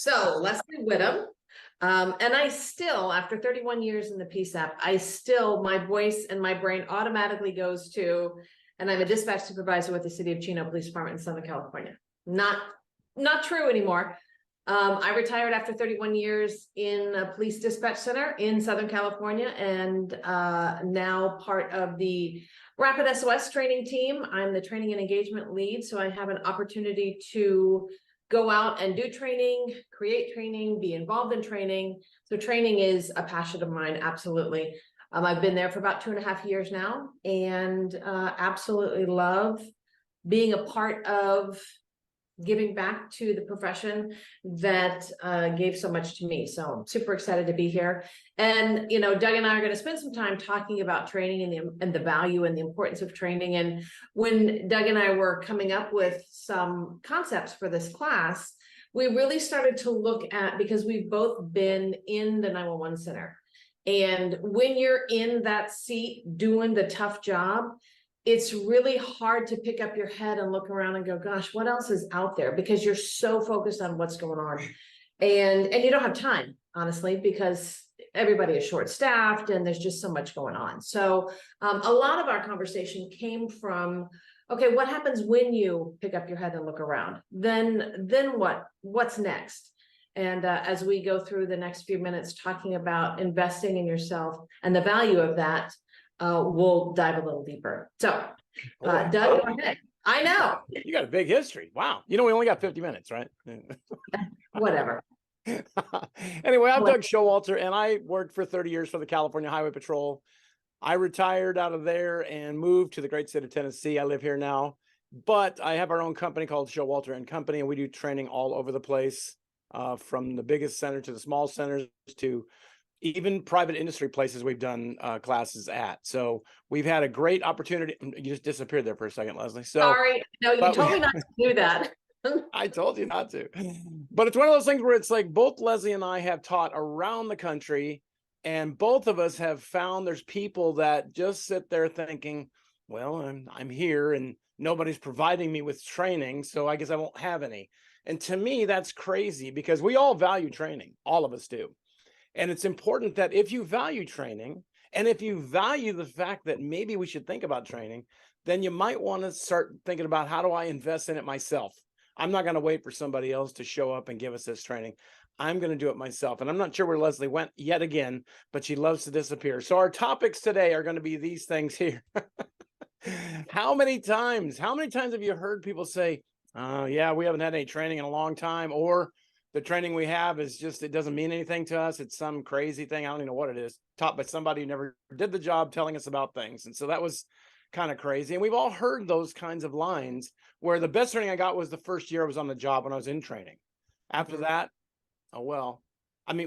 So Leslie Whittam, and I still, after 31 years in the PSAP, my voice and my brain automatically goes to, and I'm a dispatch supervisor with the City of Chino Police Department in Southern California. Not true anymore. I retired after 31 years in a police dispatch center in Southern California, and now part of the Rapid SOS training team. I'm the training and engagement lead, so I have an opportunity to go out and do training, create training, be involved in training. So training is a passion of mine, absolutely. I've been there for about 2.5 years now, and absolutely love being a part of giving back to the profession that gave so much to me. So I'm super excited to be here. And, Doug and I are going to spend some time talking about training and the value and the importance of training. And when Doug and I were coming up with some concepts for this class, we really started to look at, because we've both been in the 911 center. And when you're in that seat doing the tough job, it's really hard to pick up your head and look around and go, gosh, what else is out there? Because you're so focused on what's going on. And you don't have time, honestly, because everybody is short-staffed and there's just so much going on. So a lot of our conversation came from, okay, what happens when you pick up your head and look around? Then what? What's next? And as we go through the next few minutes talking about investing in yourself and the value of that, we'll dive a little deeper. So, Doug, go ahead. I know. You got a big history. Wow. We only got 50 minutes, right? Whatever. Anyway, I'm Doug Showalter, and I worked for 30 years for the California Highway Patrol. I retired out of there and moved to the great state of Tennessee. I live here now, but I have our own company called Showalter and Company, and we do training all over the place, from the biggest center to the small centers to even private industry places we've done classes at. So we've had a great opportunity. You just disappeared there for a second, Leslie. So sorry, no, you told me not to do that. I told you not to. But it's one of those things where it's like both Leslie and I have taught around the country, and both of us have found there's people that just sit there thinking, well, I'm here and nobody's providing me with training, so I guess I won't have any. And to me, that's crazy, because we all value training. All of us do. And it's important that if you value training, and if you value the fact that maybe we should think about training, then you might want to start thinking about, how do I invest in it myself? I'm not going to wait for somebody else to show up and give us this training. I'm going to do it myself. And I'm not sure where Leslie went yet again, but she loves to disappear. So our topics today are going to be these things here. How many times have you heard people say, yeah, we haven't had any training in a long time, or the training we have is just, it doesn't mean anything to us. It's some crazy thing. I don't even know what it is, taught by somebody who never did the job telling us about things. And so that was kind of crazy. And we've all heard those kinds of lines, where the best training I got was the first year I was on the job when I was in training. After that, oh, well,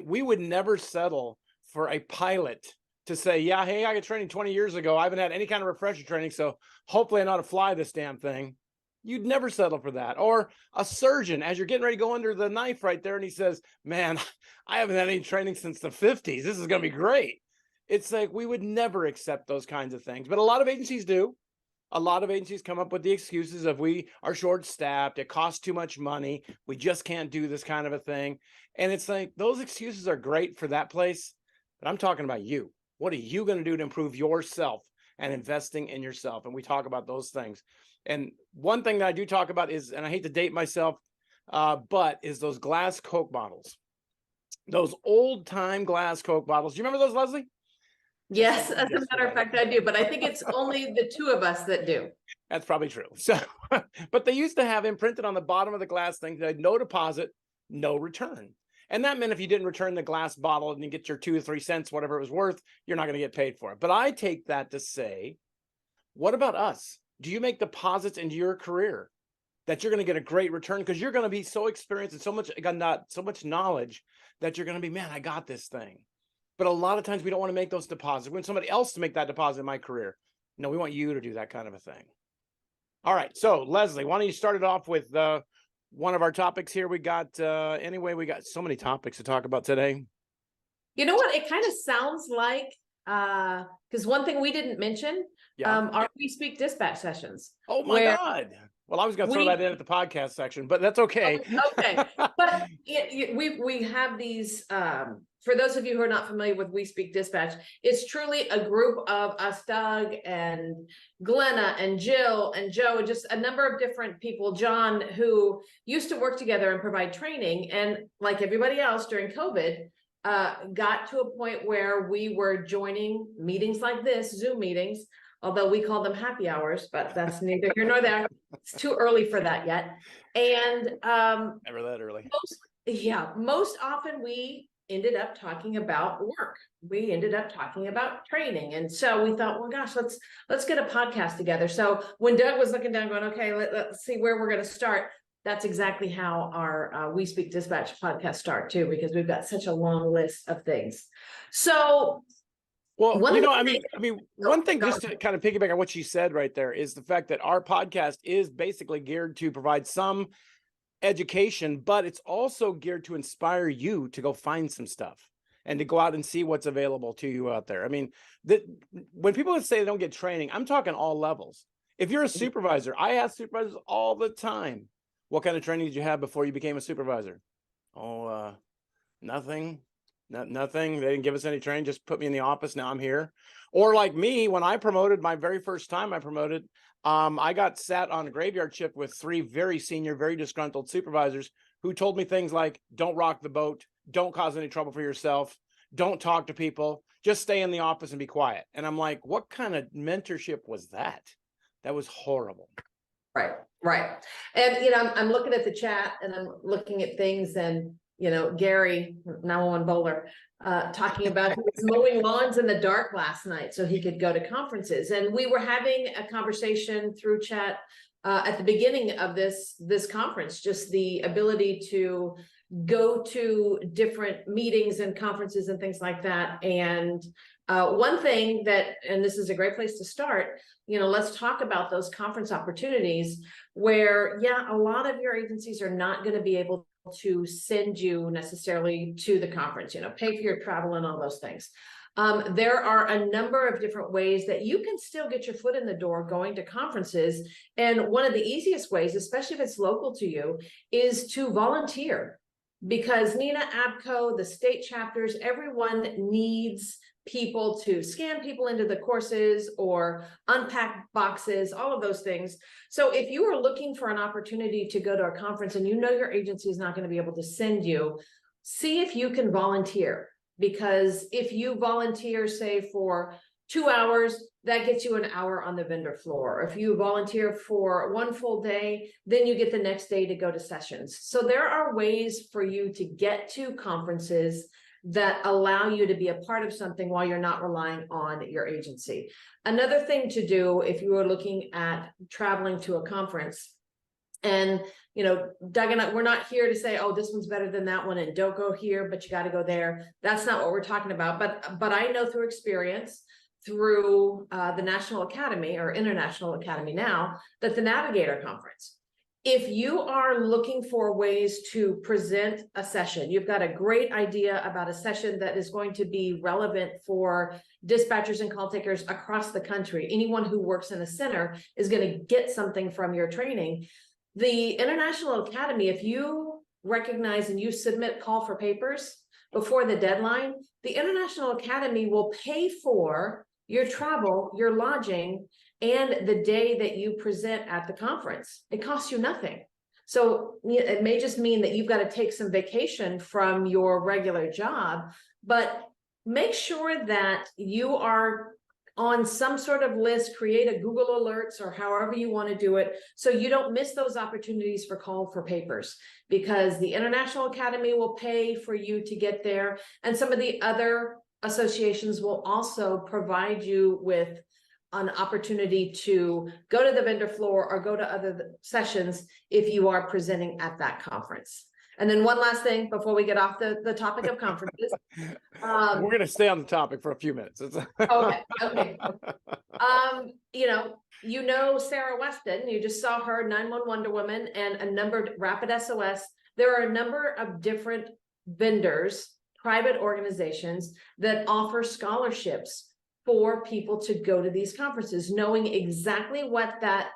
we would never settle for a pilot to say, yeah, hey, I got training 20 years ago. I haven't had any kind of refresher training, so hopefully I know how to fly this damn thing. You'd never settle for that. Or a surgeon, as you're getting ready to go under the knife right there, and he says, man, I haven't had any training since the 50s. This is going to be great. It's like, we would never accept those kinds of things. But a lot of agencies do. A lot of agencies come up with the excuses of, we are short-staffed, it costs too much money, we just can't do this kind of a thing. And it's like, those excuses are great for that place, but I'm talking about you. What are you going to do to improve yourself and investing in yourself? And we talk about those things. And one thing that I do talk about is, and I hate to date myself, but is those glass Coke bottles, those old time glass Coke bottles. Do you remember those, Leslie? Yes, as a matter of fact, I do, but I think it's only the two of us that do. That's probably true. So, but they used to have imprinted on the bottom of the glass thing that no deposit, no return. And that meant if you didn't return the glass bottle and you get your 2 or 3 cents, whatever it was worth, you're not going to get paid for it. But I take that to say, what about us? Do you make deposits into your career that you're going to get a great return, because you're going to be so experienced and so much knowledge that you're going to be, man, I got this thing. But a lot of times we don't want to make those deposits. We want somebody else to make that deposit in my career. No, we want you to do that kind of a thing. All right. So Leslie, why don't you start it off with one of our topics here? We got we got so many topics to talk about today. You know what? It kind of sounds like, because one thing we didn't mention, are We Speak dispatch sessions. Oh my God. Well, I was going to throw that in at the podcast section, but that's okay. Okay, but we have these, for those of you who are not familiar with We Speak Dispatch, it's truly a group of us, Doug and Glenna and Jill and Joe, and just a number of different people, John, who used to work together and provide training. And like everybody else during COVID, got to a point where we were joining meetings like this, Zoom meetings, although we call them happy hours, but that's neither here nor there. It's too early for that yet. And Never that early. most often we ended up talking about work. We ended up talking about training. And so we thought, well, gosh, let's get a podcast together. So when Doug was looking down going, okay, let's see where we're going to start. That's exactly how our We Speak Dispatch podcast start too, because we've got such a long list of things. So well, one thing just to kind of piggyback on what she said right there is the fact that our podcast is basically geared to provide some education, but it's also geared to inspire you to go find some stuff and to go out and see what's available to you out there. I mean, when people say they don't get training, I'm talking all levels. If you're a supervisor, I ask supervisors all the time, what kind of training did you have before you became a supervisor? Oh, nothing. Nothing. They didn't give us any training, just put me in the office. Now I'm here. Or like me, when I promoted, my very first time I promoted, I got sat on a graveyard shift with 3 very senior, very disgruntled supervisors who told me things like, don't rock the boat, don't cause any trouble for yourself, don't talk to people, just stay in the office and be quiet. And I'm like, what kind of mentorship was that? That was horrible. Right. And, I'm looking at the chat and I'm looking at things, and Gary, 911 Bowler, talking about he was mowing lawns in the dark last night so he could go to conferences. And we were having a conversation through chat at the beginning of this conference, just the ability to go to different meetings and conferences and things like that. And one thing that, and this is a great place to start, let's talk about those conference opportunities where, a lot of your agencies are not going to be able to send you necessarily to the conference, pay for your travel and all those things. There are a number of different ways that you can still get your foot in the door going to conferences. And one of the easiest ways, especially if it's local to you, is to volunteer. Because NENA, ABCO, the state chapters, everyone needs people to scan people into the courses or unpack boxes, all of those things. So if you are looking for an opportunity to go to a conference and your agency is not going to be able to send you, see if you can volunteer. Because if you volunteer, say for 2 hours, that gets you an hour on the vendor floor. If you volunteer for 1 full day, then you get the next day to go to sessions. So there are ways for you to get to conferences that allow you to be a part of something while you're not relying on your agency. Another thing to do if you are looking at traveling to a conference, and Doug and I, we're not here to say, oh, this one's better than that one and don't go here, but you got to go there. That's not what we're talking about. But I know through experience, through the National Academy or International Academy now, that the Navigator Conference, if you are looking for ways to present a session, you've got a great idea about a session that is going to be relevant for dispatchers and call takers across the country. Anyone who works in a center is going to get something from your training. The International Academy, if you recognize and you submit call for papers before the deadline, the International Academy will pay for your travel, your lodging, and the day that you present at the conference. It costs you nothing. So it may just mean that you've got to take some vacation from your regular job, but make sure that you are on some sort of list, create a Google Alerts or however you want to do it, so you don't miss those opportunities for call for papers, because the International Academy will pay for you to get there. And some of the other associations will also provide you with an opportunity to go to the vendor floor or go to other sessions if you are presenting at that conference. And then one last thing before we get off the topic of conferences. We're going to stay on the topic for a few minutes. Okay. Sarah Weston, you just saw her, 911 Wonder Woman, and a number of Rapid SOS. There are a number of different vendors, private organizations that offer scholarships for people to go to these conferences, knowing exactly what that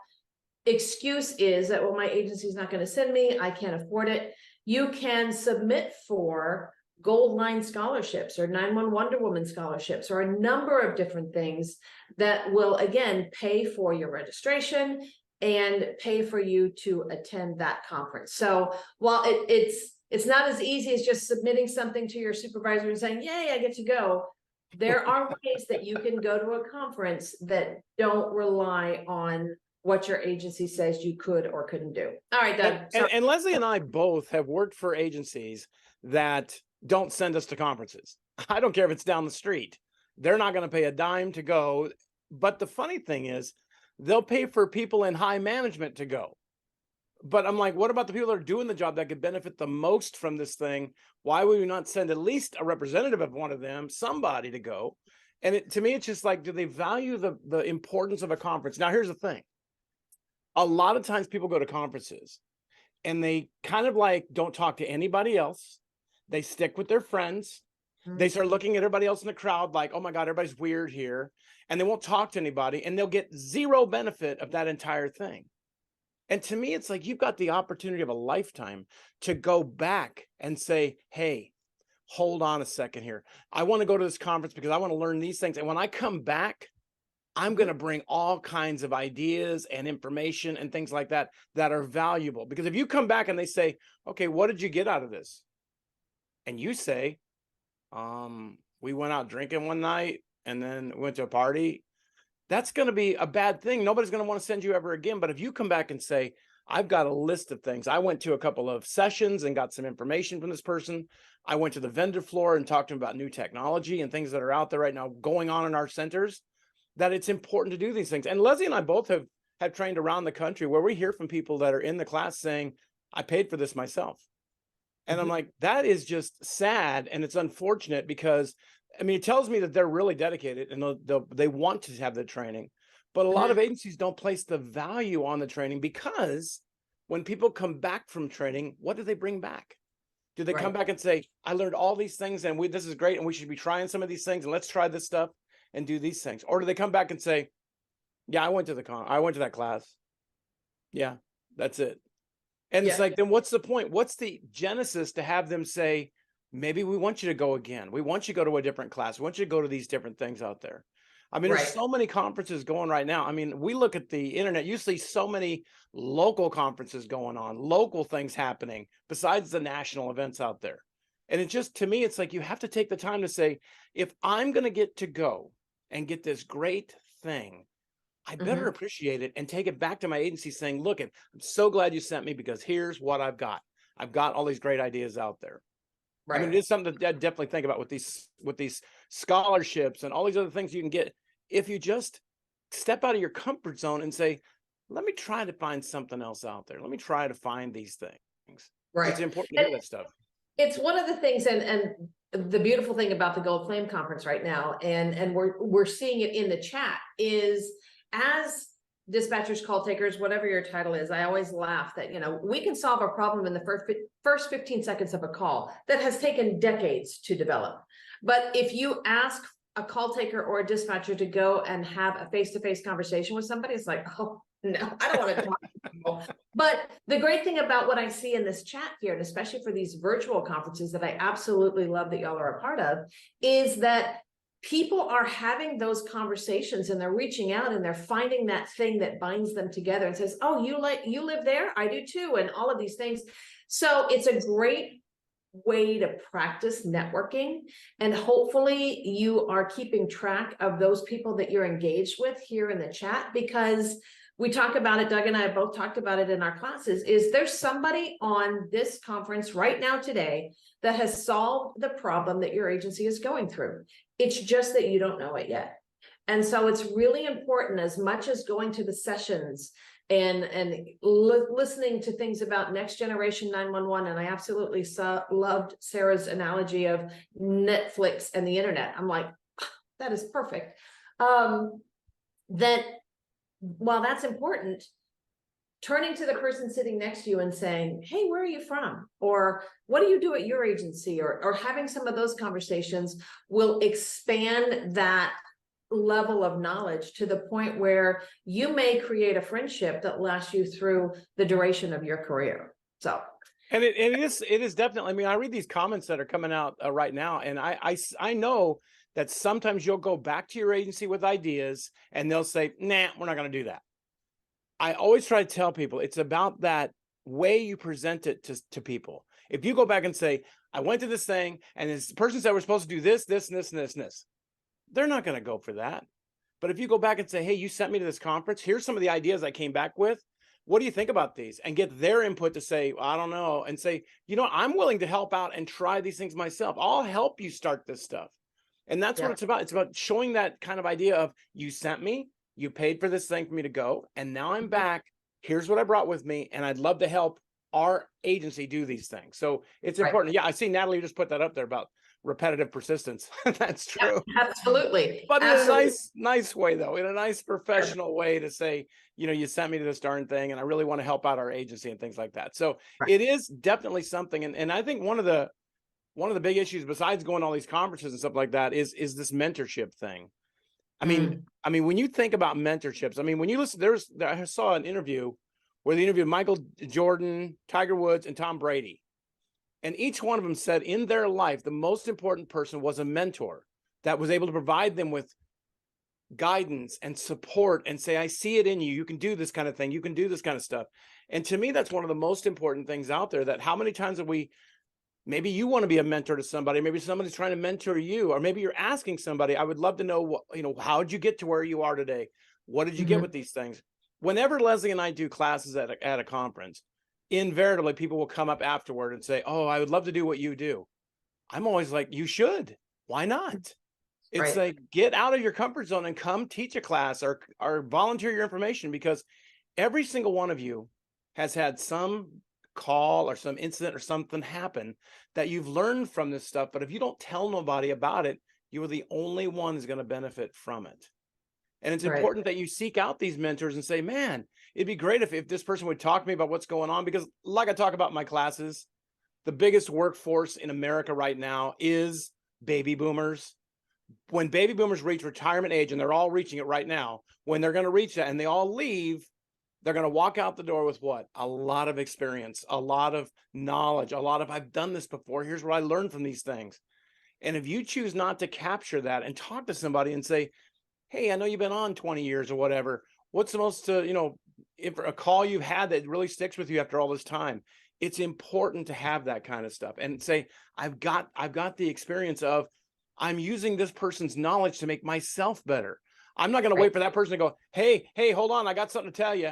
excuse is that, well, my agency's not going to send me, I can't afford it, you can submit for Gold Line scholarships or 911 Wonder Woman scholarships or a number of different things that will, again, pay for your registration and pay for you to attend that conference. So while it's not as easy as just submitting something to your supervisor and saying, yay, I get to go, there are ways that you can go to a conference that don't rely on what your agency says you could or couldn't do. All right, Doug. And Leslie and I both have worked for agencies that don't send us to conferences. I don't care if it's down the street. They're not going to pay a dime to go. But the funny thing is, they'll pay for people in high management to go. But I'm like, what about the people that are doing the job that could benefit the most from this thing? Why would we not send at least a representative of one of them, somebody to go? And to me, it's just like, do they value the importance of a conference? Now, here's the thing. A lot of times people go to conferences and they kind of like don't talk to anybody else. They stick with their friends. They start looking at everybody else in the crowd like, oh my God, everybody's weird here. And they won't talk to anybody and they'll get zero benefit of that entire thing. And to me, it's like you've got the opportunity of a lifetime to go back and say, hey, hold on a second here. I want to go to this conference because I want to learn these things. And when I come back, I'm going to bring all kinds of ideas and information and things like that that are valuable. Because if you come back and they say, okay, what did you get out of this? And you say, we went out drinking one night and then went to a party. That's going to be a bad thing. Nobody's going to want to send you ever again. But if you come back and say, I've got a list of things. I went to a couple of sessions and got some information from this person. I went to the vendor floor and talked to them about new technology and things that are out there right now going on in our centers, that it's important to do these things. And Leslie and I both have trained around the country where we hear from people that are in the class saying, I paid for this myself. And I'm like, that is just sad. And it's unfortunate because, I mean, it tells me that they're really dedicated and they want to have the training. But a lot of agencies don't place the value on the training because when people come back from training, what do they bring back? Do they come back and say, I learned all these things and this is great and we should be trying some of these things and let's try this stuff and do these things? Or do they come back and say, yeah, I went to that class. Yeah, that's it. And it's like, then what's the point? What's the genesis to have them say, maybe we want you to go again. We want you to go to a different class. We want you to go to these different things out there. I mean, there's so many conferences going right now. I mean, we look at the internet, you see so many local conferences going on, local things happening besides the national events out there. And it just, to me, it's like, you have to take the time to say, if I'm going to get to go and get this great thing, I better appreciate it and take it back to my agency saying, look, I'm so glad you sent me because here's what I've got. I've got all these great ideas out there. I mean, it is something that I definitely think about with these scholarships and all these other things you can get. If you just step out of your comfort zone and say, let me try to find something else out there. Let me try to find these things. It's important to hear that stuff. It's one of the things, and the beautiful thing about the Gold Flame Conference right now, and we're seeing it in the chat, is as dispatchers, call takers, whatever your title is, I always laugh that, we can solve a problem in the first 15 seconds of a call that has taken decades to develop. But if you ask a call taker or a dispatcher to go and have a face-to-face conversation with somebody, it's like, oh no, I don't want to talk to people. But the great thing about what I see in this chat here, and especially for these virtual conferences that I absolutely love that y'all are a part of, is that people are having those conversations and they're reaching out and they're finding that thing that binds them together and says, oh, you live there? I do too. And all of these things. So it's a great way to practice networking. And hopefully you are keeping track of those people that you're engaged with here in the chat, because we talk about it, Doug and I have both talked about it in our classes, is there's somebody on this conference right now today that has solved the problem that your agency is going through. It's just that you don't know it yet. And so it's really important, as much as going to the sessions and listening to things about next generation 911. And I absolutely loved Sarah's analogy of Netflix and the internet. I'm like, that is perfect. That while that's important, turning to the person sitting next to you and saying, hey, where are you from? Or what do you do at your agency? Or having some of those conversations will expand that level of knowledge to the point where you may create a friendship that lasts you through the duration of your career. So. And it is definitely, I mean, I read these comments that are coming out right now, and I know that sometimes you'll go back to your agency with ideas and they'll say, nah, we're not going to do that. I always try to tell people it's about that way you present it to people. If you go back and say, I went to this thing and this person said we're supposed to do this, this, and this, and this, and this, they're not going to go for that. But if you go back and say, hey, you sent me to this conference, here's some of the ideas I came back with. What do you think about these? And get their input to say, I don't know, and say, you know, I'm willing to help out and try these things myself. I'll help you start this stuff. And that's what it's about. It's about showing that kind of idea of, you sent me, you paid for this thing for me to go, and now I'm back. Here's what I brought with me, and I'd love to help our agency do these things. So it's important. Yeah, I see Natalie just put that up there about repetitive persistence. That's true. Yeah, absolutely. But in a nice way, though, in a nice professional way to say, you know, you sent me to this darn thing and I really want to help out our agency and things like that. So it is definitely something. And I think one of the big issues, besides going to all these conferences and stuff like that, is this mentorship thing. I mean, when you think about mentorships, I mean, when you listen, I saw an interview where they interviewed Michael Jordan, Tiger Woods, and Tom Brady. And each one of them said in their life, the most important person was a mentor that was able to provide them with guidance and support and say, I see it in you. You can do this kind of thing. You can do this kind of stuff. And to me, that's one of the most important things out there, that how many times have maybe you want to be a mentor to somebody, maybe somebody's trying to mentor you, or maybe you're asking somebody, I would love to know, what, you know, how did you get to where you are today? What did you get with these things? Whenever Leslie and I do classes at a conference, invariably people will come up afterward and say, oh, I would love to do what you do. I'm always like, you should. Why not? It's like, get out of your comfort zone and come teach a class or volunteer your information, because every single one of you has had some call or some incident or something happen that you've learned from this stuff. But if you don't tell nobody about it, you are the only one who's going to benefit from it. And it's important that you seek out these mentors and say, man, it'd be great if this person would talk to me about what's going on. Because like I talk about in my classes, the biggest workforce in America right now is baby boomers. When baby boomers reach retirement age, and they're all reaching it right now, when they're going to reach that and they all leave, they're going to walk out the door with what? A lot of experience, a lot of knowledge, a lot of, I've done this before. Here's what I learned from these things. And if you choose not to capture that and talk to somebody and say, hey, I know you've been on 20 years or whatever. What's the most, if a call you've had that really sticks with you after all this time? It's important to have that kind of stuff and say, I've got the experience of, I'm using this person's knowledge to make myself better. I'm not going to wait for that person to go, hey, hold on, I got something to tell you.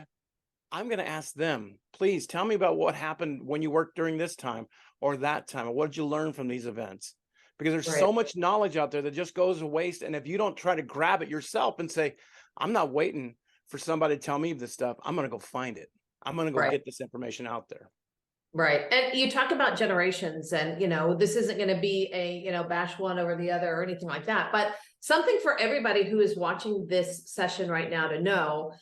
I'm going to ask them, please tell me about what happened when you worked during this time or that time, or what did you learn from these events? Because there's so much knowledge out there that just goes to waste. And if you don't try to grab it yourself and say, I'm not waiting for somebody to tell me this stuff, I'm going to go find it. I'm going to go get this information out there. Right. And you talk about generations, and, this isn't going to be a, bash one over the other or anything like that, but something for everybody who is watching this session right now to know,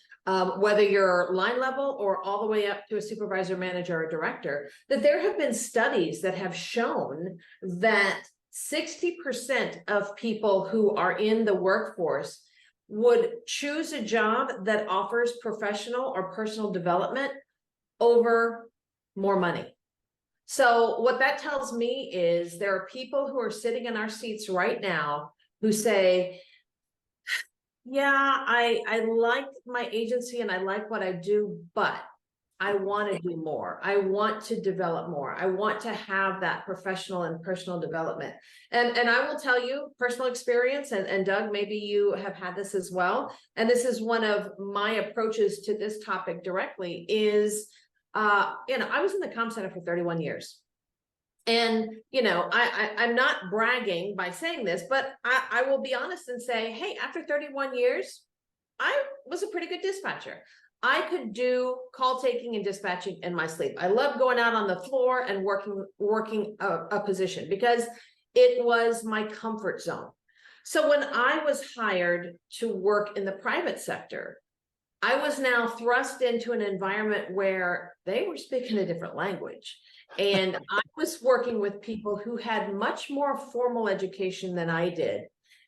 whether you're line level or all the way up to a supervisor, manager, or director, that there have been studies that have shown that 60% of people who are in the workforce would choose a job that offers professional or personal development over more money. So what that tells me is there are people who are sitting in our seats right now who say, yeah, I like my agency and I like what I do, but I want to do more. I want to develop more. I want to have that professional and personal development. And I will tell you personal experience, and Doug, maybe you have had this as well. And this is one of my approaches to this topic directly is, I was in the comm center for 31 years. And, I'm not bragging by saying this, but I will be honest and say, hey, after 31 years, I was a pretty good dispatcher. I could do call taking and dispatching in my sleep. I love going out on the floor and working a position because it was my comfort zone. So when I was hired to work in the private sector, I was now thrust into an environment where they were speaking a different language. And I was working with people who had much more formal education than I did.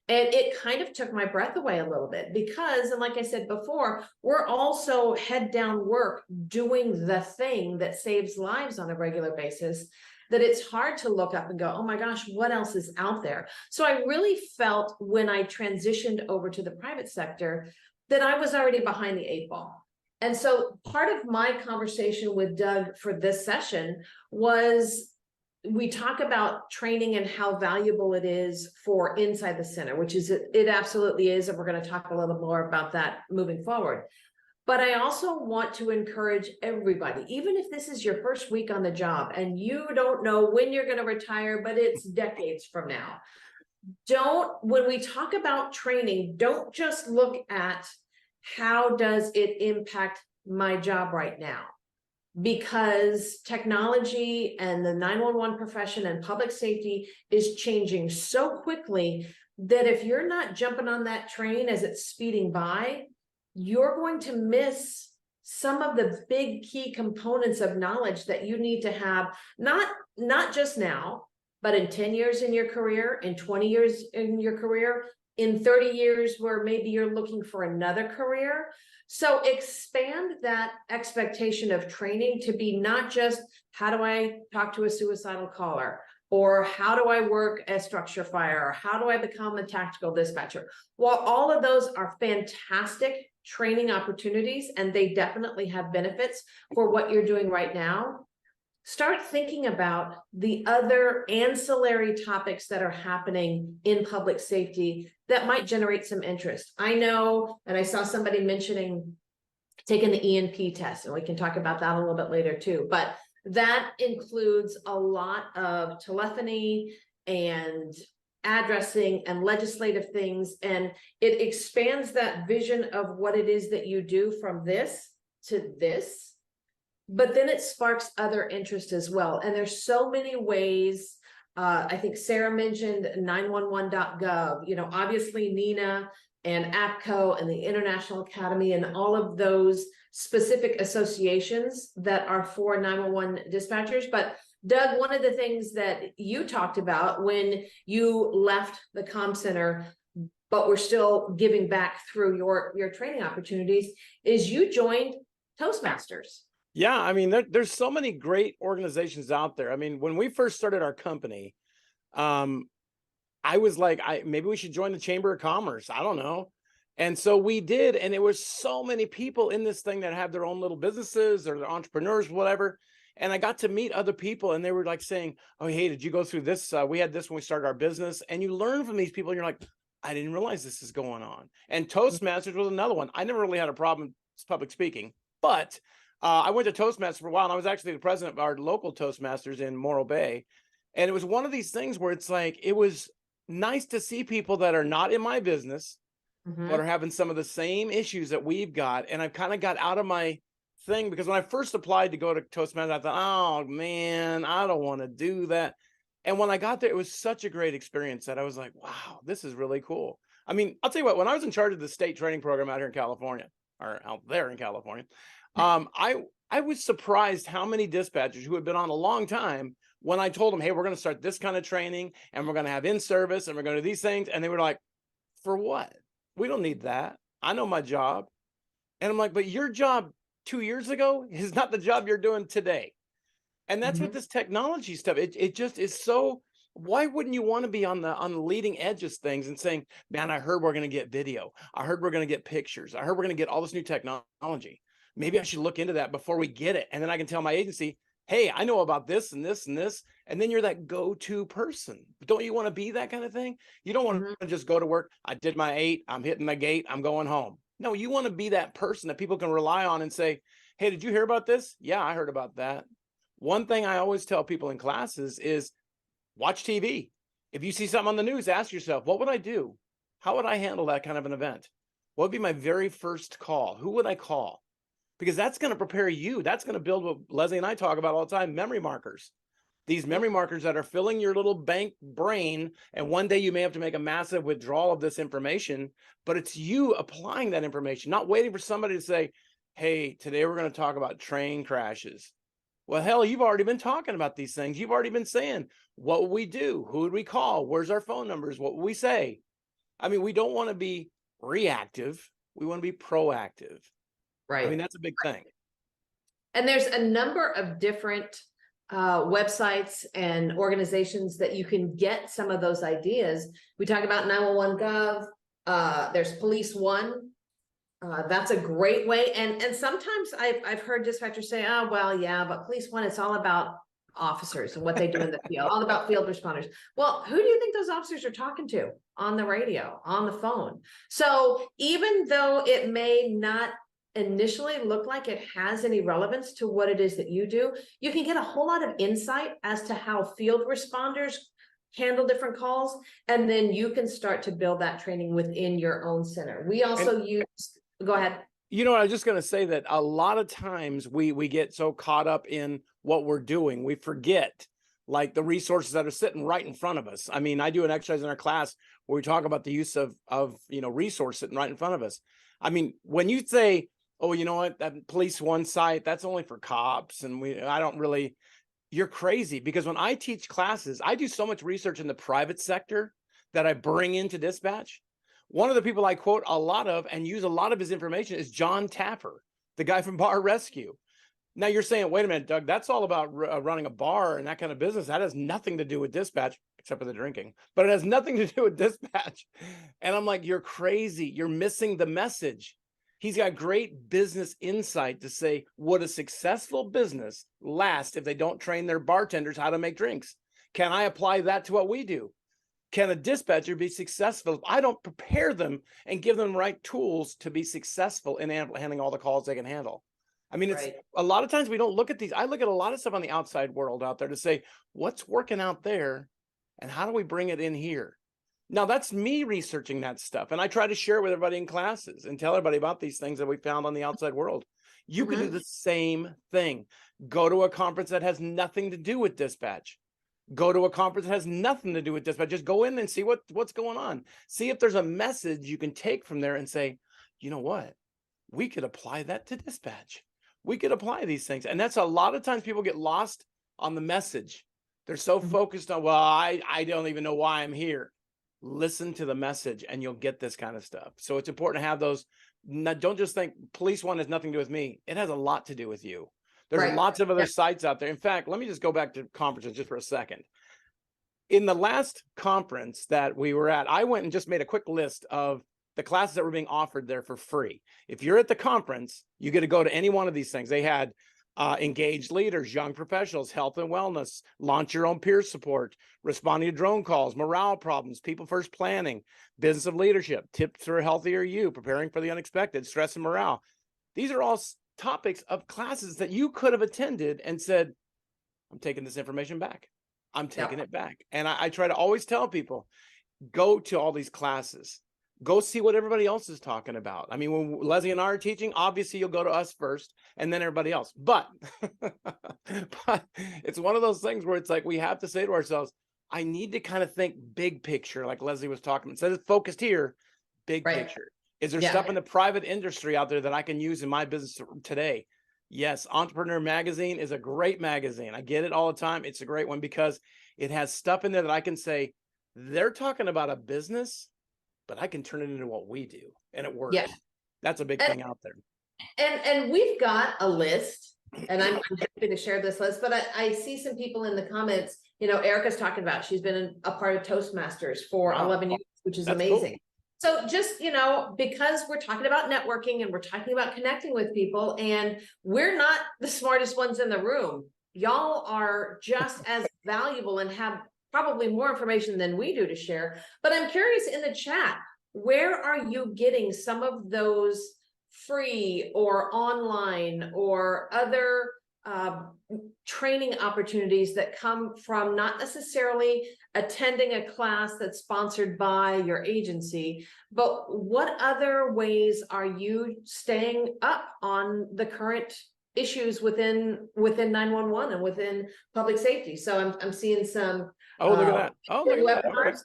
And it kind of took my breath away a little bit because, and like I said before, we're also head down work doing the thing that saves lives on a regular basis, that it's hard to look up and go, oh my gosh, what else is out there? So I really felt when I transitioned over to the private sector that I was already behind the eight ball. And so part of my conversation with Doug for this session was, we talk about training and how valuable it is for inside the center, which is it absolutely is. And we're going to talk a little more about that moving forward. But I also want to encourage everybody, even if this is your first week on the job and you don't know when you're going to retire, but it's decades from now. When we talk about training, don't just look at how does it impact my job right now, because technology and the 911 profession and public safety is changing so quickly that if you're not jumping on that train as it's speeding by, you're going to miss some of the big key components of knowledge that you need to have, not just now, but in 10 years in your career, in 20 years in your career, in 30 years where maybe you're looking for another career. So expand that expectation of training to be not just, how do I talk to a suicidal caller? Or how do I work as structure fire? Or how do I become a tactical dispatcher? While all of those are fantastic training opportunities, and they definitely have benefits for what you're doing right now, start thinking about the other ancillary topics that are happening in public safety that might generate some interest. I know, and I saw somebody mentioning taking the ENP test, and we can talk about that a little bit later too, but that includes a lot of telephony and addressing and legislative things, and it expands that vision of what it is that you do from this to this. But then it sparks other interest as well. And there's so many ways. I think Sarah mentioned 911.gov, obviously NINA and APCO and the International Academy and all of those specific associations that are for 911 dispatchers. But Doug, one of the things that you talked about when you left the comm center, but we're still giving back through your training opportunities, is you joined Toastmasters. Yeah, I mean, there's so many great organizations out there. I mean, when we first started our company, I was like, maybe we should join the Chamber of Commerce. I don't know. And so we did. And there was so many people in this thing that have their own little businesses or they're entrepreneurs, whatever. And I got to meet other people and they were like saying, oh, hey, did you go through this? We had this when we started our business. And you learn from these people and you're like, I didn't realize this is going on. And Toastmasters was another one. I never really had a problem public speaking, but I went to Toastmasters for a while, and I was actually the president of our local Toastmasters in Morro Bay. And it was one of these things where it's like, it was nice to see people that are not in my business, but are having some of the same issues that we've got. And I've kind of got out of my thing, because when I first applied to go to Toastmasters, I thought, oh man, I don't want to do that. And when I got there, it was such a great experience that I was like, wow, this is really cool. I mean, I'll tell you what, when I was in charge of the state training program out here in California, or out there in California, I was surprised how many dispatchers who had been on a long time, when I told them, hey, we're going to start this kind of training and we're going to have in-service and we're going to do these things. And they were like, for what? We don't need that. I know my job. And I'm like, but your job 2 years ago is not the job you're doing today. And that's what this technology stuff, it just is so, why wouldn't you want to be on the leading edge of things and saying, man, I heard we're going to get video. I heard we're going to get pictures. I heard we're going to get all this new technology. Maybe I should look into that before we get it. And then I can tell my agency, hey, I know about this and this and this. And then you're that go-to person. Don't you want to be that kind of thing? You don't want to just go to work. I did my 8, I'm hitting my gate, I'm going home. No, you want to be that person that people can rely on and say, hey, did you hear about this? Yeah, I heard about that. One thing I always tell people in classes is watch TV. If you see something on the news, ask yourself, what would I do? How would I handle that kind of an event? What would be my very first call? Who would I call? Because that's going to prepare you. That's going to build what Leslie and I talk about all the time, memory markers. These memory markers that are filling your little bank brain. And one day you may have to make a massive withdrawal of this information, but it's you applying that information, not waiting for somebody to say, hey, today we're going to talk about train crashes. Well, hell, you've already been talking about these things. You've already been saying, what would we do? Who would we call? Where's our phone numbers? What would we say? I mean, we don't want to be reactive. We want to be proactive. I mean, Right. that's a big thing. And there's a number of different websites and organizations that you can get some of those ideas. We talk about 911 Gov. There's Police One. That's a great way. And sometimes I've heard dispatchers say, oh, well, yeah, but Police One, it's all about officers and what they do in the field, all about field responders. Well, who do you think those officers are talking to on the radio, on the phone? So even though it may not initially look like it has any relevance to what it is that you do, you can get a whole lot of insight as to how field responders handle different calls, and then you can start to build that training within your own center. We also use, go ahead. You know, I was just going to say that a lot of times we get so caught up in what we're doing, we forget like the resources that are sitting right in front of us. I mean, I do an exercise in our class where we talk about the use of resource sitting right in front of us. I mean, when you say, oh, you know what, that Police One site, that's only for cops, and I don't really, you're crazy, because when I teach classes, I do so much research in the private sector that I bring into dispatch. One of the people I quote a lot of and use a lot of his information is John Tapper, the guy from Bar Rescue. Now you're saying, wait a minute, Doug, that's all about running a bar and that kind of business. That has nothing to do with dispatch, except for the drinking, but it has nothing to do with dispatch. And I'm like, you're crazy. You're missing the message. He's got great business insight to say, would a successful business last if they don't train their bartenders how to make drinks? Can I apply that to what we do? Can a dispatcher be successful if I don't prepare them and give them the right tools to be successful in handling all the calls they can handle? I mean, it's a lot of times we don't look at these. I look at a lot of stuff on the outside world out there to say, what's working out there and how do we bring it in here? Now, that's me researching that stuff. And I try to share with everybody in classes and tell everybody about these things that we found on the outside world. You can do the same thing. Go to a conference that has nothing to do with dispatch. Go to a conference that has nothing to do with dispatch. Just go in and see what's going on. See if there's a message you can take from there and say, you know what? We could apply that to dispatch. We could apply these things. And that's a lot of times people get lost on the message. They're so focused on, well, I don't even know why I'm here. Listen to the message and you'll get this kind of stuff. So it's important to have those. Don't just think Police One has nothing to do with me. It has a lot to do with you. There's lots of other sites out there. In fact, let me just go back to conferences just for a second. In the last conference that we were at, I went and just made a quick list of the classes that were being offered there for free. If you're at the conference, you get to go to any one of these things. They had engaged leaders, young professionals, health and wellness, launch your own peer support, responding to drone calls, morale problems, people first planning, business of leadership, tips for a healthier you, preparing for the unexpected, stress and morale. These are all topics of classes that you could have attended and said, I'm taking this information back. I'm taking it back. And I try to always tell people, go to all these classes. Go see what everybody else is talking about. I mean, when Leslie and I are teaching, obviously you'll go to us first and then everybody else. But, but it's one of those things where it's like we have to say to ourselves, I need to kind of think big picture, like Leslie was talking. Instead of focused here, big picture. Is there stuff in the private industry out there that I can use in my business today? Yes, Entrepreneur Magazine is a great magazine. I get it all the time. It's a great one because it has stuff in there that I can say, they're talking about a business, but I can turn it into what we do and it works. Yeah. That's a big thing out there. And we've got a list, and I'm happy to share this list, but I see some people in the comments, you know, Erica's talking about, she's been a part of Toastmasters for 11 years, which is amazing. Cool. So just, you know, because we're talking about networking and we're talking about connecting with people, and we're not the smartest ones in the room. Y'all are just as valuable and have probably more information than we do to share. But I'm curious in the chat, where are you getting some of those free or online or other training opportunities that come from not necessarily attending a class that's sponsored by your agency, but what other ways are you staying up on the current issues within 911 and within public safety? So I'm seeing some look at that. Oh, look at that. Okay.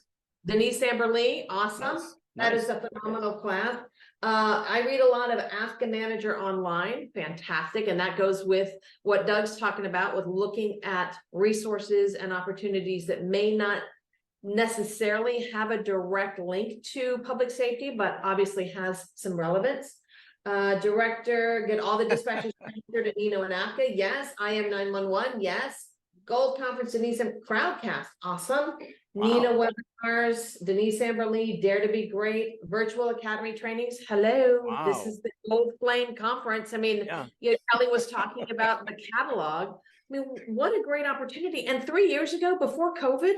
Denise Amberly, awesome. Nice. That is a phenomenal class. I read a lot of Ask a Manager Online, fantastic. And that goes with what Doug's talking about with looking at resources and opportunities that may not necessarily have a direct link to public safety, but obviously has some relevance. Director, get all the dispatchers registered at Nino and Apka. Yes, I am 911. Yes. Gold Conference, Denise and Crowdcast. Awesome. Nina webinars, Denise Amberly, Dare to Be Great, Virtual Academy trainings. Hello, this Wow. is the Gold Flame Conference. I mean, Yeah. Kelly was talking about the catalog. I mean, what a great opportunity. And 3 years ago, before COVID,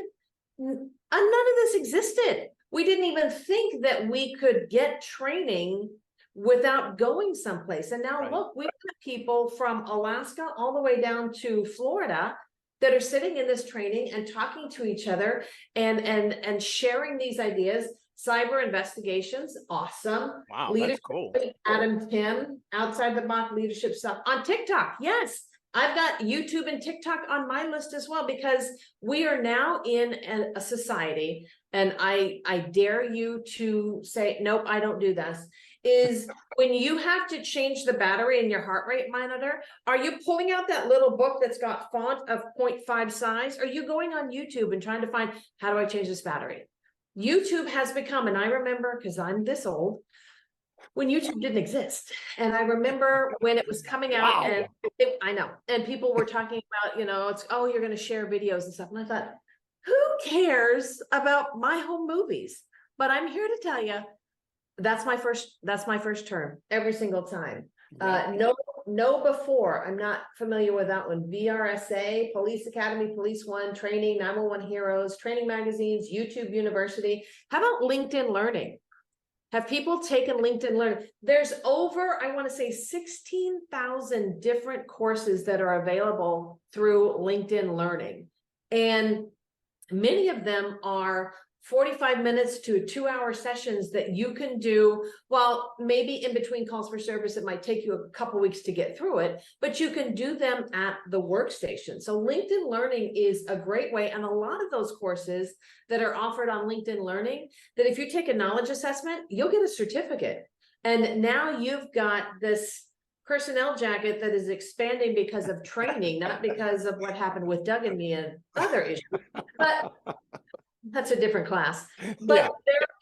none of this existed. We didn't even think that we could get training without going someplace. And now look, we've got people from Alaska all the way down to Florida that are sitting in this training and talking to each other and sharing these ideas. Cyber investigations, awesome. Wow, Leadership, that's cool. Adam Tim, outside the box leadership stuff on TikTok. Yes, I've got YouTube and TikTok on my list as well, because we are now in a society, and I dare you to say, nope, I don't do this, is when you have to change the battery in your heart rate monitor, are you pulling out that little book that's got font of 0.5 size? Are you going on YouTube and trying to find, how do I change this battery? YouTube has become, and I remember, because I'm this old, when YouTube didn't exist. And I remember when it was coming out, and I know, and people were talking about, it's, oh, you're going to share videos and stuff. And I thought, who cares about my home movies? But I'm here to tell you, that's my first term every single time. No before, I'm not familiar with that one. VRSA, Police Academy, Police One, Training, 911 Heroes, training magazines, YouTube University. How about LinkedIn Learning? Have people taken LinkedIn Learning? There's over, I want to say 16,000 different courses that are available through LinkedIn Learning. And many of them are 45 minutes to 2-hour sessions that you can do. Well, maybe in between calls for service, it might take you a couple weeks to get through it, but you can do them at the workstation. So LinkedIn Learning is a great way. And a lot of those courses that are offered on LinkedIn Learning, that if you take a knowledge assessment, you'll get a certificate. And now you've got this personnel jacket that is expanding because of training, not because of what happened with Doug and me and other issues. But that's a different class. But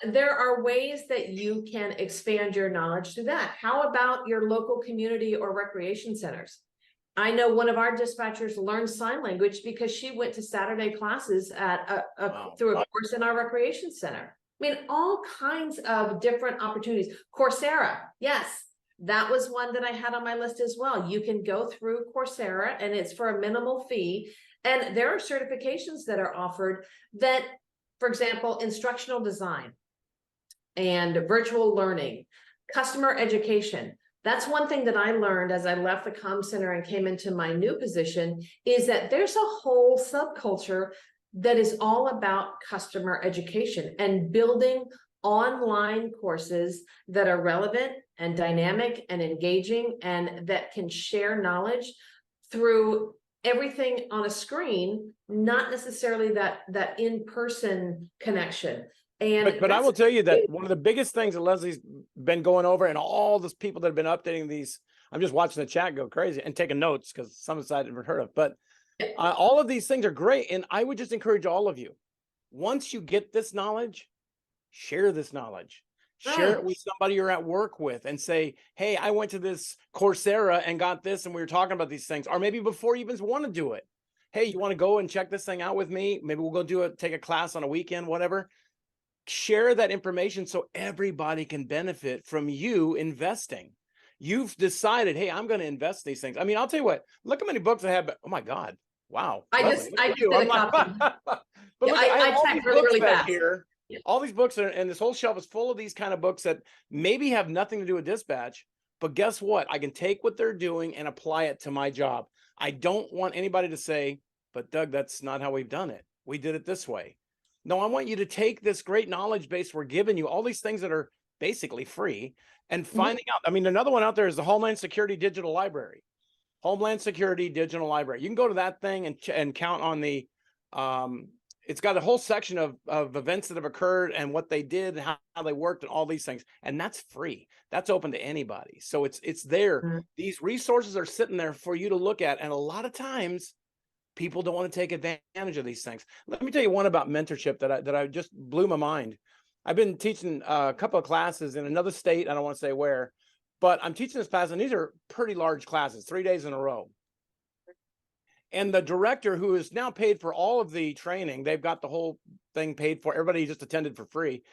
there are ways that you can expand your knowledge through that. How about your local community or recreation centers? I know one of our dispatchers learned sign language because she went to Saturday classes at through a course in our recreation center. I mean, all kinds of different opportunities. Coursera, yes, that was one that I had on my list as well. You can go through Coursera, and it's for a minimal fee. And there are certifications that are offered that, for example, instructional design and virtual learning, customer education. That's one thing that I learned as I left the comm center and came into my new position, is that there's a whole subculture that is all about customer education and building online courses that are relevant and dynamic and engaging, and that can share knowledge through everything on a screen, not necessarily that in-person connection. And but I will tell you that one of the biggest things that Leslie's been going over, and all those people that have been updating these, I'm just watching the chat go crazy and taking notes because some of the I haven't heard of, but all of these things are great. And I would just encourage all of you, once you get this knowledge, share this knowledge. Share it with somebody you're at work with and say, hey, I went to this Coursera and got this, and we were talking about these things. Or maybe before you even want to do it, hey, you want to go and check this thing out with me? Maybe we'll go take a class on a weekend, whatever. Share that information so everybody can benefit from you investing. You've decided, hey, I'm going to invest in these things. I mean, I'll tell you what, look how many books I have. Oh my God. Wow. I did a copy. But look, I typed really fast here. All these books are, and this whole shelf is full of these kind of books that maybe have nothing to do with dispatch, but guess what? I can take what they're doing and apply it to my job. I don't want anybody to say, but Doug, that's not how we've done it. We did it this way. No, I want you to take this great knowledge base we're giving you, all these things that are basically free, and finding out. I mean, another one out there is the Homeland Security Digital Library. Homeland Security Digital Library. You can go to that thing and count on the, it's got a whole section of events that have occurred and what they did and how they worked and all these things. And that's free. That's open to anybody. So it's there. These resources are sitting there for you to look at. And a lot of times people don't want to take advantage of these things. Let me tell you one about mentorship that I just blew my mind. I've been teaching a couple of classes in another state. I don't want to say where, but I'm teaching this class, and these are pretty large classes, 3 days in a row. And the director, who is now paid for all of the training, they've got the whole thing paid for. Everybody just attended for free.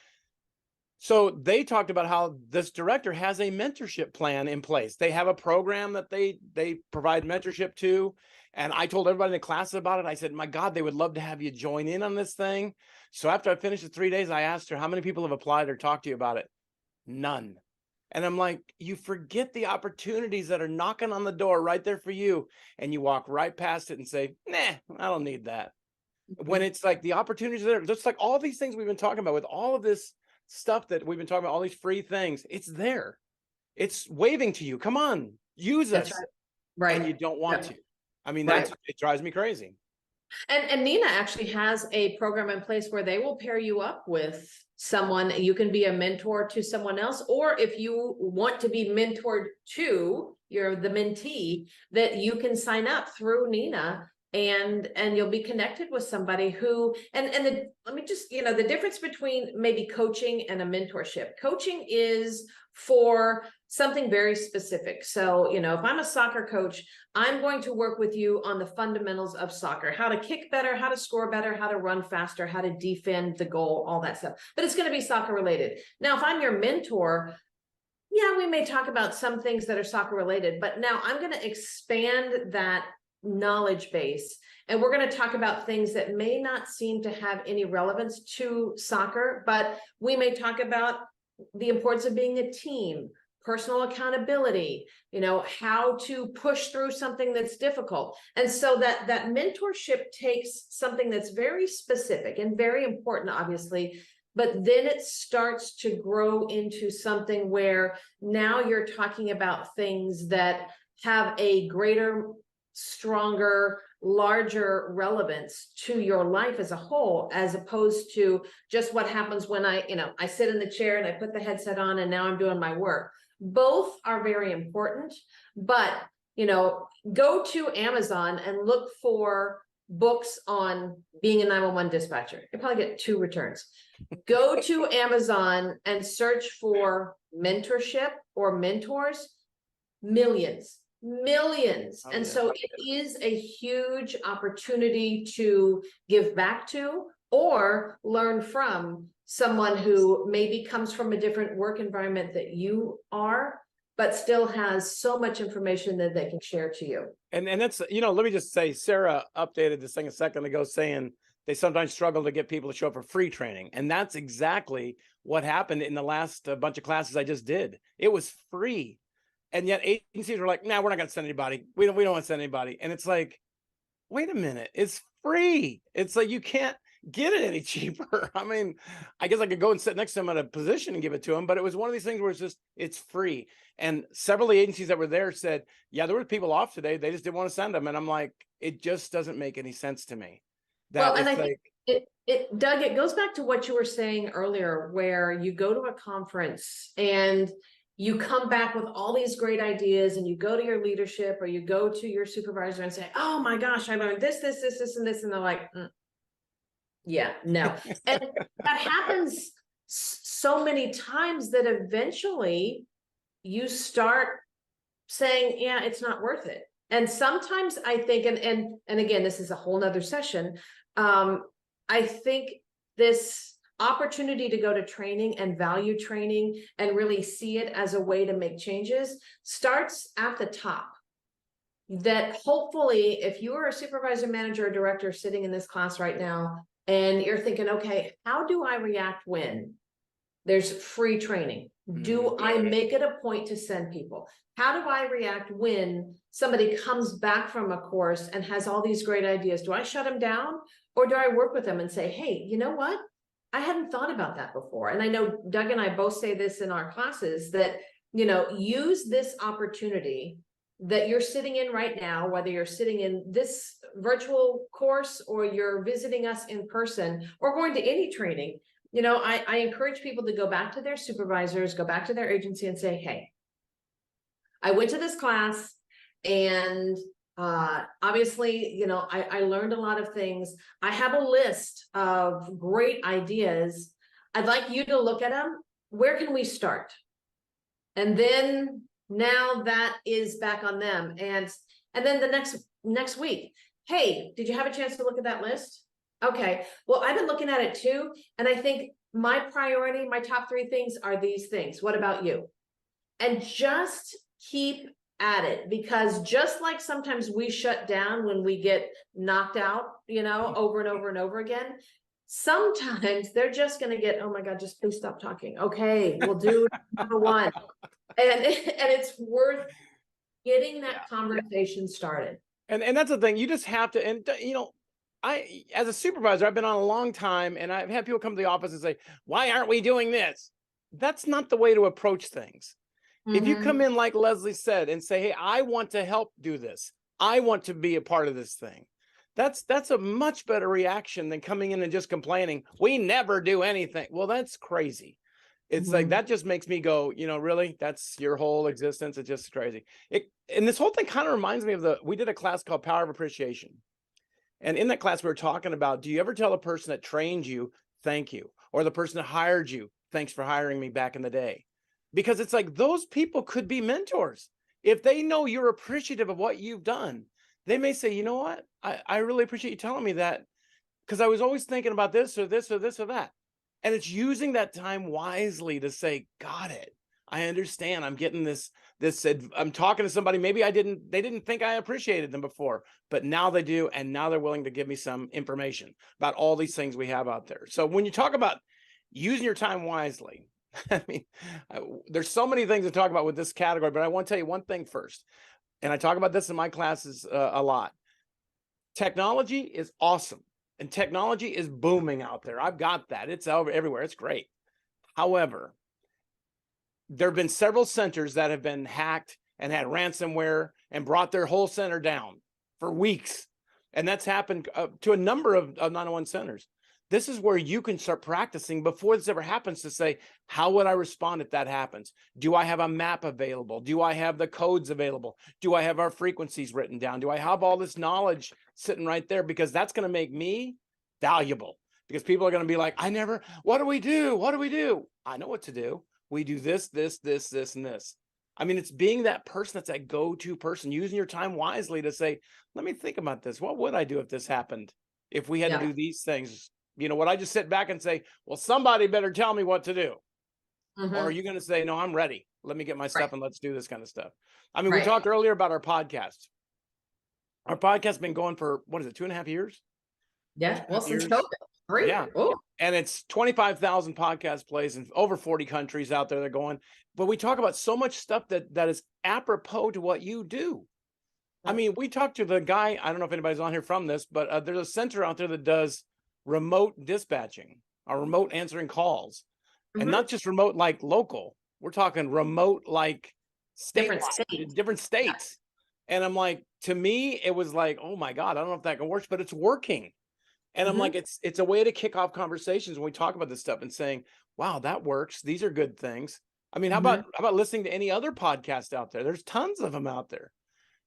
So they talked about how this director has a mentorship plan in place. They have a program that they provide mentorship to. And I told everybody in the class about it. I said, my God, they would love to have you join in on this thing. So after I finished the 3 days, I asked her, how many people have applied or talked to you about it? None. And I'm like, you forget the opportunities that are knocking on the door right there for you. And you walk right past it and say, nah, I don't need that. When it's like the opportunities there, just like all these things we've been talking about with all of this stuff that we've been talking about, all these free things, it's there. It's waving to you. Come on, use us. That's right. And you don't want Yep. to. I mean, Right. it drives me crazy. And Nina actually has a program in place where they will pair you up with someone. You can be a mentor to someone else, or if you want to be mentored to, you're the mentee, that you can sign up through Nina, and you'll be connected with somebody who, let me just, the difference between maybe coaching and a mentorship. Coaching is for something very specific. So, if I'm a soccer coach, I'm going to work with you on the fundamentals of soccer, how to kick better, how to score better, how to run faster, how to defend the goal, all that stuff. But it's going to be soccer related. Now, if I'm your mentor, yeah, we may talk about some things that are soccer related, but now I'm going to expand that knowledge base. And we're going to talk about things that may not seem to have any relevance to soccer, but we may talk about the importance of being a team, personal accountability, how to push through something that's difficult. And so that mentorship takes something that's very specific and very important, obviously, but then it starts to grow into something where now you're talking about things that have a greater, stronger, larger relevance to your life as a whole, as opposed to just what happens when I sit in the chair and I put the headset on and now I'm doing my work. Both are very important, but go to Amazon and look for books on being a 911 dispatcher. You probably get 2 returns. Go to Amazon and search for mentorship or mentors, millions. Oh, and so it is a huge opportunity to give back to or learn from someone who maybe comes from a different work environment that you are, but still has so much information that they can share to you. And that's, let me just say, Sarah updated this thing a second ago saying they sometimes struggle to get people to show up for free training. And that's exactly what happened in the last bunch of classes I just did. It was free. And yet agencies were like, nah, we're not going to send anybody. We don't want to send anybody. And it's like, wait a minute, it's free. It's like, you can't get it any cheaper. I mean, I guess I could go and sit next to him at a position and give it to him, but it was one of these things where it's free. And several of the agencies that were there said, yeah, there were people off today. They just didn't want to send them. And I'm like, it just doesn't make any sense to me. Well, and I think Doug, it goes back to what you were saying earlier, where you go to a conference and you come back with all these great ideas and you go to your leadership or you go to your supervisor and say, oh my gosh, I learned this, and this. And they're like, yeah, no. And that happens so many times that eventually you start saying, yeah, it's not worth it. And sometimes I think, and again, this is a whole nother session. I think this opportunity to go to training and value training and really see it as a way to make changes starts at the top. That hopefully, if you are a supervisor, manager, or director sitting in this class right now, and you're thinking, okay, how do I react when there's free training? Do I make it a point to send people? How do I react when somebody comes back from a course and has all these great ideas? Do I shut them down, or do I work with them and say, hey, you know what? I hadn't thought about that before. And I know Doug and I both say this in our classes that, use this opportunity that you're sitting in right now, whether you're sitting in this virtual course or you're visiting us in person or going to any training. I encourage people to go back to their supervisors, go back to their agency and say, hey, I went to this class and Obviously, you know, I learned a lot of things. I have a list of great ideas. I'd like you to look at them. Where can we start? And then now that is back on them. And then the next week, hey, did you have a chance to look at that list? Okay, well, I've been looking at it too. And I think my priority, my top 3 things are these things. What about you? And just keep at it, because just like sometimes we shut down when we get knocked out, you know, over and over and over again, sometimes they're just going to get, oh my God, just please stop talking. Okay, we'll do number 1. And it's worth getting that conversation started. And that's the thing, you just have to, and you know, I, as a supervisor, I've been on a long time, and I've had people come to the office and say, why aren't we doing this? That's not the way to approach things. If you come in, like Leslie said, and say, hey, I want to help do this, I want to be a part of this thing, that's a much better reaction than coming in and just complaining, we never do anything. Well, that's crazy. It's like, that just makes me go, you know, really, that's your whole existence? It's just crazy. And this whole thing kind of reminds me of we did a class called Power of Appreciation. And in that class, we were talking about, do you ever tell a person that trained you, thank you? Or the person that hired you, thanks for hiring me back in the day? Because it's like, those people could be mentors. If they know you're appreciative of what you've done, they may say, you know what, I really appreciate you telling me that, because I was always thinking about this or this or this or that. And it's using that time wisely to say, got it, I understand, I'm getting this, I'm talking to somebody, maybe they didn't think I appreciated them before, but now they do. And now they're willing to give me some information about all these things we have out there. So when you talk about using your time wisely, I mean, there's so many things to talk about with this category, but I want to tell you one thing first. And I talk about this in my classes a lot. Technology is awesome, and technology is booming out there. I've got that. It's everywhere. It's great. However, there have been several centers that have been hacked and had ransomware and brought their whole center down for weeks. And that's happened to a number of 911 centers. This is where you can start practicing before this ever happens to say, how would I respond if that happens? Do I have a map available? Do I have the codes available? Do I have our frequencies written down? Do I have all this knowledge sitting right there? Because that's going to make me valuable, because people are going to be like, what do we do? What do we do? I know what to do. We do this, this, this, this, and this. I mean, it's being that person that's that go-to person, using your time wisely to say, let me think about this. What would I do if this happened? If we had to do these things? You know, would I just sit back and say, well, somebody better tell me what to do? Or are you going to say, no, I'm ready. Let me get my stuff and let's do this kind of stuff. I mean, we talked earlier about our podcast. Our podcast has been going for, what is it, 2.5 years? Yeah. Well, since COVID. Great. Yeah. Ooh. And it's 25,000 podcast plays in over 40 countries out there. They're going, but we talk about so much stuff that is apropos to what you do. I mean, we talked to the guy, I don't know if anybody's on here from this, but there's a center out there that does remote dispatching or remote answering calls, and not just remote like local. We're talking remote like different states. And I'm like, to me, it was like, oh my God, I don't know if that can work, but it's working. And I'm like, it's a way to kick off conversations when we talk about this stuff and saying, wow, that works. These are good things. I mean, how about listening to any other podcast out there? There's tons of them out there.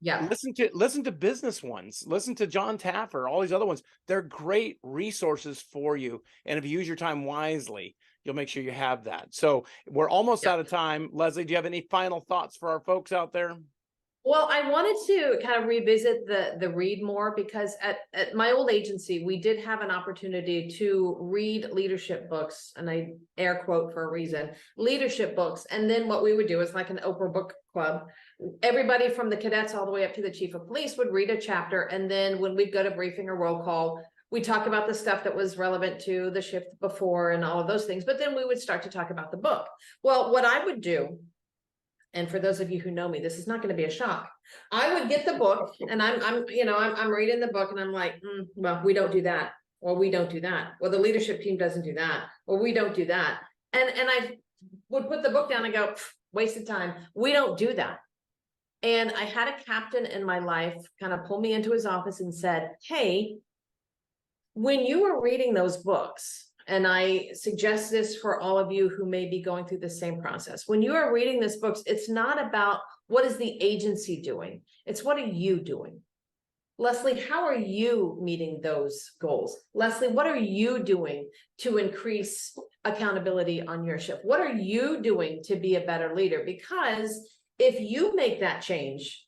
Yeah. Listen to business ones. Listen to John Taffer, all these other ones. They're great resources for you. And if you use your time wisely, you'll make sure you have that. So we're almost out of time. Leslie, do you have any final thoughts for our folks out there? Well, I wanted to kind of revisit the read more, because at my old agency, we did have an opportunity to read leadership books, and I air quote for a reason, leadership books. And then what we would do is like an Oprah book club. Everybody from the cadets all the way up to the chief of police would read a chapter. And then when we'd go to briefing or roll call, we talk about the stuff that was relevant to the shift before and all of those things. But then we would start to talk about the book. Well, what I would do, and for those of you who know me, this is not going to be a shock. I would get the book, and I'm reading the book, and I'm like, well, we don't do that, or we don't do that. Well, the leadership team doesn't do that, or we don't do that. And I would put the book down and go, wasted time. We don't do that. And I had a captain in my life kind of pull me into his office and said, hey, when you were reading those books, and I suggest this for all of you who may be going through the same process. When you are reading these books, it's not about what is the agency doing. It's what are you doing? Leslie, how are you meeting those goals? Leslie, what are you doing to increase accountability on your shift? What are you doing to be a better leader? Because if you make that change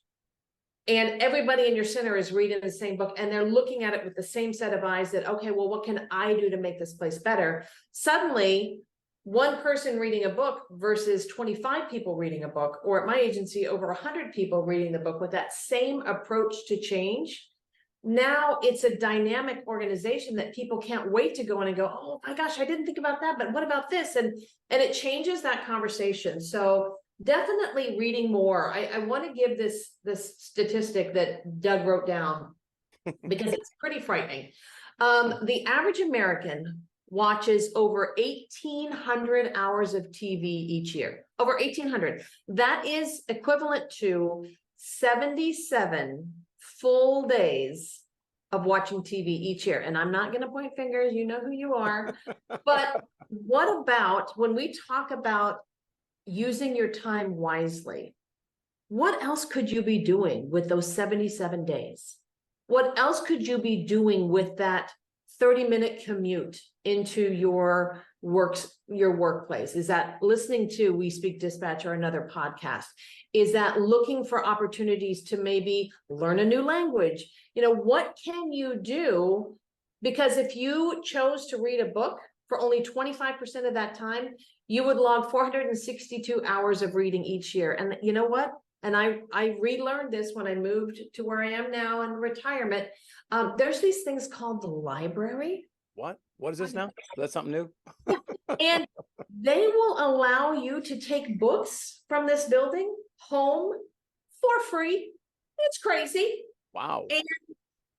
and everybody in your center is reading the same book and they're looking at it with the same set of eyes that, okay, well, what can I do to make this place better? Suddenly, one person reading a book versus 25 people reading a book, or at my agency, over 100 people reading the book with that same approach to change. Now it's a dynamic organization that people can't wait to go in and go, oh my gosh, I didn't think about that, but what about this? And it changes that conversation. So definitely reading more. I want to give this statistic that Doug wrote down because it's pretty frightening. The average American watches over 1,800 hours of TV each year, over 1,800. That is equivalent to 77 full days of watching TV each year. And I'm not going to point fingers, you know who you are. But what about when we talk about using your time wisely? What else could you be doing with those 77 days? What else could you be doing with that 30-minute commute into your workplace? Is that listening to We Speak Dispatch or another podcast? Is that looking for opportunities to maybe learn a new language? You know, what can you do? Because if you chose to read a book for only 25% of that time, you would log 462 hours of reading each year. And you know what? And I relearned this when I moved to where I am now in retirement. There's these things called the library. What is this now? That's something new. And they will allow you to take books from this building home for free. It's crazy. Wow. And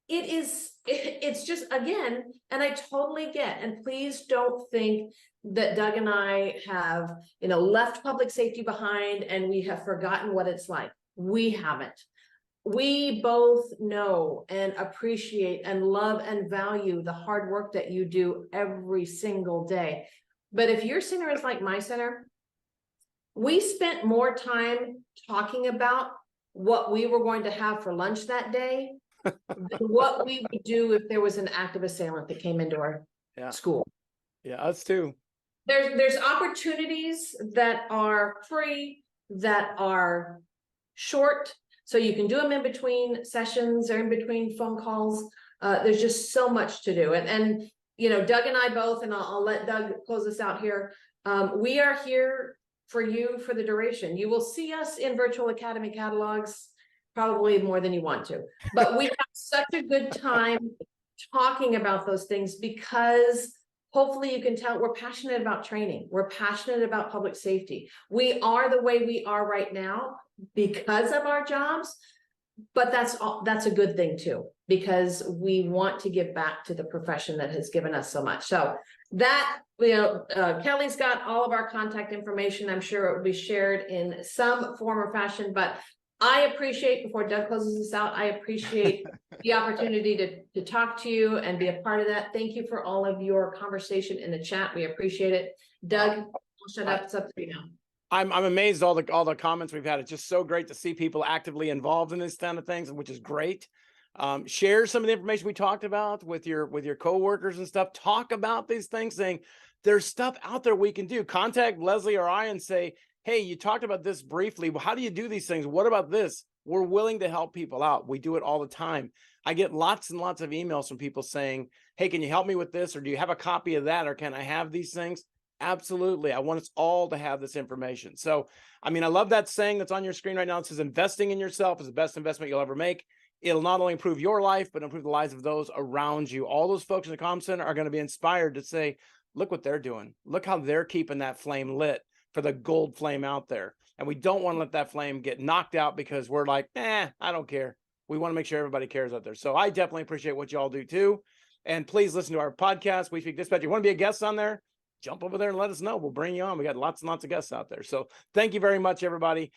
it's just, again, and I totally get, and please don't think that Doug and I have, left public safety behind and we have forgotten what it's like. We haven't. We both know and appreciate and love and value the hard work that you do every single day. But if your center is like my center, we spent more time talking about what we were going to have for lunch that day than what we would do if there was an active assailant that came into our school. Yeah, us too. There's opportunities that are free, that are short, so you can do them in between sessions or in between phone calls. There's just so much to do. And Doug and I both, and I'll let Doug close this out here. We are here for you for the duration. You will see us in Virtual Academy catalogs probably more than you want to, but we have such a good time talking about those things because hopefully you can tell we're passionate about training. We're passionate about public safety. We are the way we are right now because of our jobs, but that's a good thing too, because we want to give back to the profession that has given us so much. So that, Kelly's got all of our contact information. I'm sure it will be shared in some form or fashion, but I appreciate, before Doug closes this out, I appreciate the opportunity to talk to you and be a part of that. Thank you for all of your conversation in the chat. We appreciate it. Doug, I'll shut up. It's up to you now. I'm amazed all the comments we've had. It's just so great to see people actively involved in this kind of things, which is great. Share some of the information we talked about with your coworkers and stuff. Talk about these things, saying there's stuff out there we can do. Contact Leslie or I and say, hey, you talked about this briefly. Well, how do you do these things? What about this? We're willing to help people out. We do it all the time. I get lots and lots of emails from people saying, hey, can you help me with this? Or do you have a copy of that? Or can I have these things? Absolutely. I want us all to have this information. So, I love that saying that's on your screen right now. It says investing in yourself is the best investment you'll ever make. It'll not only improve your life, but improve the lives of those around you. All those folks in the comm center are going to be inspired to say, look what they're doing. Look how they're keeping that flame lit for the gold flame out there. And we don't want to let that flame get knocked out because we're like, I don't care. We want to make sure everybody cares out there. So I definitely appreciate what y'all do too. And please listen to our podcast, We Speak Dispatch. You want to be a guest on there? Jump over there and let us know. We'll bring you on. We got lots and lots of guests out there. So thank you very much, everybody.